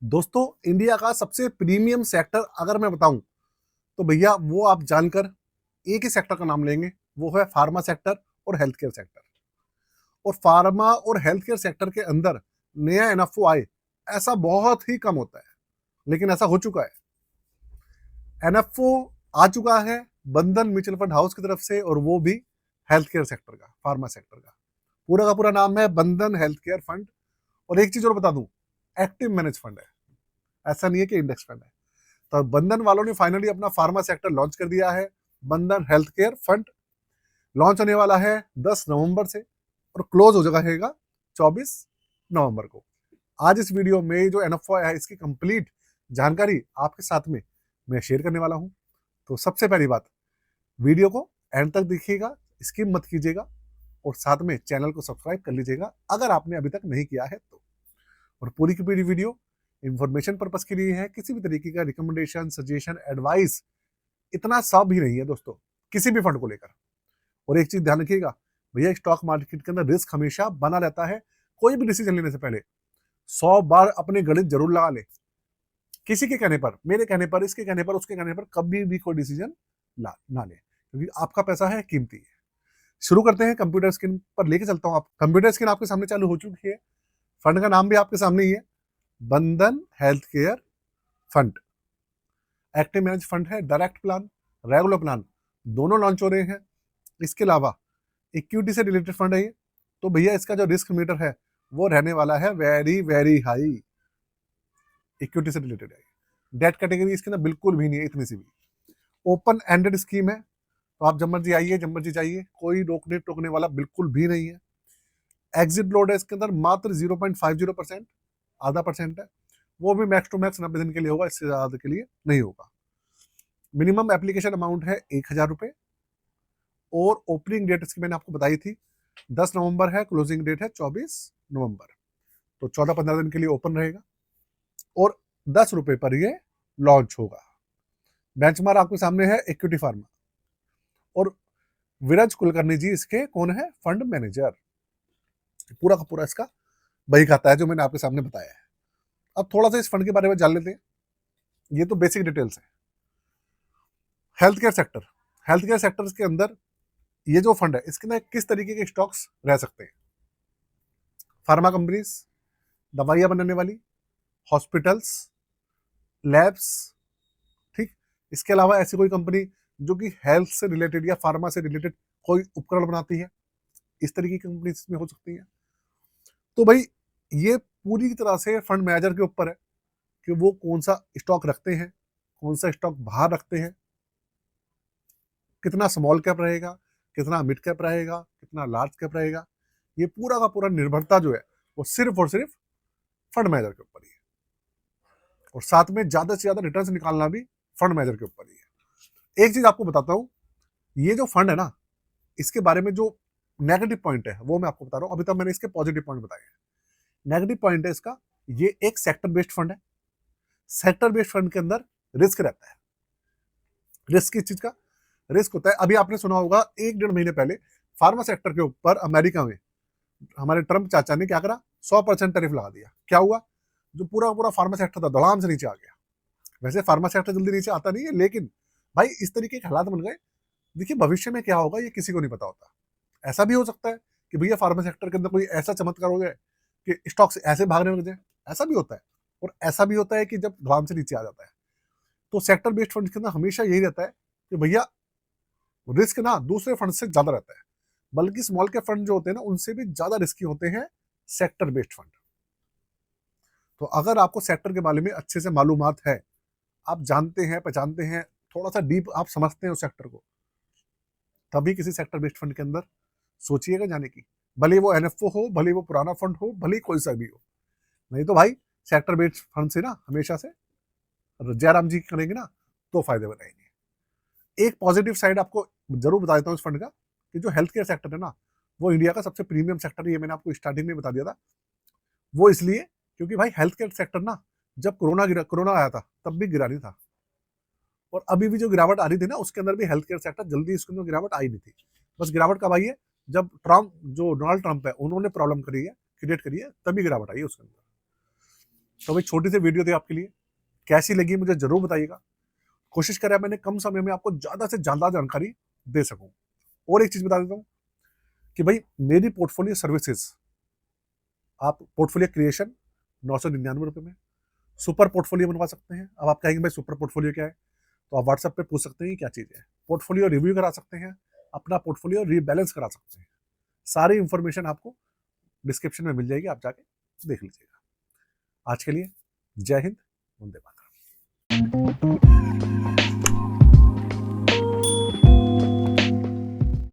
दोस्तों, इंडिया का सबसे प्रीमियम सेक्टर अगर मैं बताऊं तो भैया वो आप जानकर एक ही सेक्टर का नाम लेंगे, वो है फार्मा सेक्टर और हेल्थ केयर सेक्टर। और फार्मा और हेल्थ केयर सेक्टर के अंदर नया एनएफओ आए ऐसा बहुत ही कम होता है, लेकिन ऐसा हो चुका है। एनएफओ आ चुका है बंधन म्यूचुअल फंड हाउस की तरफ से, और वो भी हेल्थ केयर सेक्टर का, फार्मा सेक्टर का पूरा नाम है बंधन हेल्थ केयर फंड। और एक चीज और बता दूं, एक्टिव मैनेज फंड है, ऐसा नहीं है कि इंडेक्स फंड है। तो बंधन वालों ने फाइनली अपना फार्मा सेक्टर लॉन्च कर दिया है। बंधन हेल्थ केयर फंड लॉन्च होने वाला है 10 नवंबर से और क्लोज हो जाएगा 24 नवंबर को। आज इस वीडियो में जो एनएफओ है इसकी कंप्लीट जानकारी आपके साथ में मैं शेयर करने वाला हूं। तो सबसे पहली बात, वीडियो को एंड तक देखिएगा, स्किप मत कीजिएगा, और साथ में चैनल को सब्सक्राइब कर लीजिएगा अगर आपने अभी तक नहीं किया है तो। और पूरी की पूरी वीडियो इंफॉर्मेशन पर्पस के लिए है, किसी भी तरीके का रिकमेंडेशन, सजेशन, एडवाइस इतना सब भी नहीं है दोस्तों किसी भी फंड को लेकर। और एक चीज ध्यान रखिएगा भैया, स्टॉक मार्केट के अंदर रिस्क हमेशा बना रहता है। कोई भी डिसीजन लेने से पहले 100 बार अपने गणित जरूर लगा ले। किसी के कहने पर, मेरे कहने पर, इसके कहने पर, उसके कहने पर कभी भी कोई डिसीजन ना ले, क्योंकि आपका पैसा है, कीमती है। शुरू करते हैं, कंप्यूटर स्क्रीन पर लेके चलता हूं। आप कंप्यूटर स्क्रीन आपके सामने चालू हो चुकी है। फंड का नाम भी आपके सामने ही है, बंधन health care fund. Active manage fund है, डायरेक्ट प्लान, रेगुलर प्लान दोनों लॉन्च हो रहे हैं। इसके अलावा इक्विटी से रिलेटेड फंड है ये। तो भैया इसका जो रिस्क मीटर है वो रहने वाला है वेरी वेरी हाई। इक्विटी से रिलेटेड है, डेट कैटेगरी इसके अंदर बिल्कुल भी नहीं है इतनी सी भी। ओपन एंडेड स्कीम है, तो आप जब मर्जी आइए, जब मर्जी जाइए, कोई रोकने टोकने वाला बिल्कुल भी नहीं है। एग्जिट लोड है इसके अंदर मात्र 0.50%, आधा परसेंट है, वो भी मैक्स टू मैक्स 90 दिन के लिए होगा, इससे ज्यादा के लिए नहीं होगा। मिनिमम एप्लीकेशन अमाउंट है 1000 रुपए, और ओपनिंग डेट इसकी मैंने आपको बताई थी 10 नवंबर है, क्लोजिंग डेट है 24 नवंबर। तो 14-15 दिन के लिए ओपन रहेगा, और 10 रुपए पर ये लॉन्च होगा। बेंचमार्क आपके सामने है इक्विटी फार्मा, और विराज कुलकर्णी जी इसके कौन है, फंड मैनेजर। पूरा का पूरा इसका वही खाता है जो मैंने आपके सामने बताया है। अब थोड़ा सा इस फंड के बारे में जान लेते हैं। ये तो बेसिक डिटेल्स है। Health care sector, health care sector के अंदर ये जो फंड है इसके अंदर किस तरीके के स्टॉक्स रह सकते हैं? फार्मा कंपनीज, दवाइयां बनाने वाली, हॉस्पिटल्स, लैब्स, ठीक। इसके अलावा ऐसी कोई कंपनी जो कि हेल्थ से रिलेटेड या फार्मा से रिलेटेड कोई उपकरण बनाती है, इस तरीके की कंपनी इसमें हो सकती है। तो भाई ये पूरी तरह से फंड मैनेजर के ऊपर है कि वो कौन सा स्टॉक रखते हैं, कौन सा स्टॉक बाहर रखते हैं, कितना स्मॉल कैप रहेगा, कितना मिड कैप रहेगा, कितना लार्ज कैप रहेगा। ये पूरा का पूरा निर्भरता जो है वो सिर्फ और सिर्फ फंड मैनेजर के ऊपर ही है, और साथ में ज्यादा से ज्यादा रिटर्न निकालना भी फंड मैनेजर के ऊपर ही है। एक चीज आपको बताता हूं, ये जो फंड है ना, इसके बारे में जो नेगेटिव पॉइंट है वो मैं आपको बता रहा हूं। अभी तक मैंने इसके पॉजिटिव पॉइंट बताए हैं। नेगेटिव पॉइंट है इसका, ये एक सेक्टर बेस्ड फंड है। सेक्टर बेस्ड फंड के अंदर रिस्क रहता है। रिस्क किस चीज का रिस्क होता है? अभी आपने सुना होगा 1-1.5 महीने पहले फार्मा सेक्टर के ऊपर अमेरिका में हमारे ट्रंप चाचा ने क्या करा, 100% टैरिफ लगा दिया। क्या हुआ, जो पूरा पूरा फार्मा सेक्टर था धड़ाम से नीचे आ गया। वैसे फार्मा सेक्टर जल्दी नीचे आता नहीं है, लेकिन भाई इस तरीके के हालात बन गए। देखिए भविष्य में क्या होगा ये किसी को नहीं पता होता। ऐसा भी हो सकता है कि भैया फार्मा सेक्टर के अंदर कोई ऐसा चमत्कार हो जाए कि स्टॉक्स ऐसे भागने लग जाए, ऐसा भी होता है। और ऐसा भी होता है कि जब धड़ाम से नीचे आ जाता है। तो सेक्टर बेस्ड फंड के अंदर हमेशा यही रहता है कि भैया रिस्क ना दूसरे फंड से ज्यादा रहता है, बल्कि स्मॉल कैप फंड जो होते हैं ना उनसे भी ज्यादा रिस्की होते हैं सेक्टर बेस्ड फंड। तो अगर आपको सेक्टर के बारे में अच्छे से मालूमात है, आप जानते हैं, पहचानते हैं, थोड़ा सा डीप आप समझते हैं उस सेक्टर को, तभी किसी सेक्टर बेस्ड फंड के अंदर सोचिएगा जाने की। भले वो एनएफओ हो, भले वो पुराना फंड हो, भले कोई सा भी हो। नहीं तो भाई सेक्टर बेस्ड फंड से ना हमेशा से जयराम जी करेंगे ना तो फायदे बनाएंगे। एक पॉजिटिव साइड आपको जरूर बता देता हूँ इस फंड का, कि जो हेल्थ केयर सेक्टर है ना वो इंडिया का सबसे प्रीमियम सेक्टर है। ये मैंने आपको स्टार्टिंग में बता दिया था। वो इसलिए क्योंकि भाई हेल्थ केयर सेक्टर ना जब कोरोना आया था तब भी गिरा नहीं था, और अभी भी जो गिरावट आ रही थी ना उसके अंदर भी हेल्थ केयर सेक्टर जल्दी इसके अंदर गिरावट आई नहीं थी। बस गिरावट कब आई है, जब ट्रम्प, जो डोनाल्ड ट्रम्प है, उन्होंने प्रॉब्लम करी है, क्रिएट करी है, तभी गिरावट आई है उसके अंदर। तो भाई छोटी सी वीडियो थी आपके लिए, कैसी लगी मुझे जरूर बताइएगा। कोशिश करें मैंने कम समय में आपको ज्यादा से ज्यादा जानकारी दे सकूं। और एक चीज बता देता हूं कि भाई मेरी पोर्टफोलियो सर्विसेज, आप पोर्टफोलियो क्रिएशन 999 रुपये में सुपर पोर्टफोलियो बनवा सकते हैं। अब आप कहेंगे भाई सुपर पोर्टफोलियो क्या है, तो आप व्हाट्सएप पे पूछ सकते हैं क्या चीज़ है। पोर्टफोलियो रिव्यू करा सकते हैं, अपना पोर्टफोलियो रीबैलेंस करा सकते हैं। सारी इंफॉर्मेशन आपको डिस्क्रिप्शन में मिल जाएगी, आप जाके देख लीजिएगा। आज के लिए जय हिंद, वंदे मातरम।